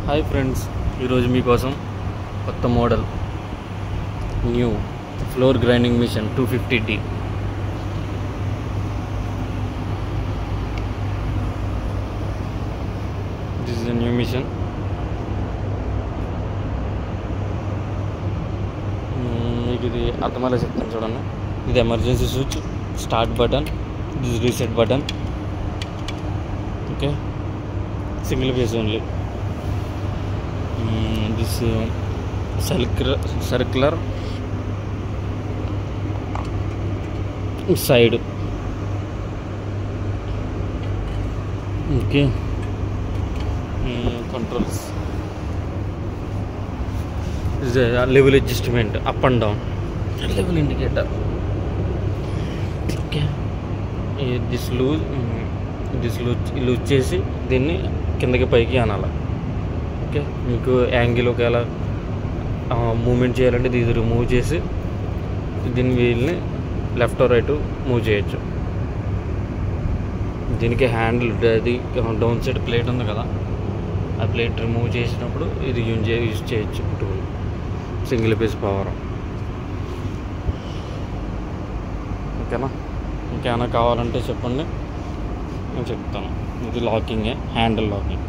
Hi friends, ఈరోజు మీకోసం కొత్త model new flour grinding machine 250D. This is a new machine. మీకు ఇది అర్థమయ్యేలా చెప్తాను చూడండి. ఇది emergency switch, start button, this reset button. Okay, single phase only. This circular side. Okay, controls. This is a level adjustment, up and down, level indicator. Okay, this loose చేసి దీన్ని కిందకి పైకి అనాలి. ఓకే, మీకు యాంగిల్ ఒకవేళ moment చేయాలంటే ఇది remove చేసి దీని వీల్ని లెఫ్ట్ రైట్ మూవ్ చేయొచ్చు. దీనికి హ్యాండిల్, అది డౌన్ సైడ్ ప్లేట్ ఉంది కదా, ఆ ప్లేట్ రిమూవ్ చేసినప్పుడు ఇది యూజ్ చేయొచ్చు టూల్. Single piece power. ఓకేనా, ఇంకేమైనా కావాలంటే చెప్పండి, నేను చెప్తాను. ఇది లాకింగే, హ్యాండిల్ లాకింగ్.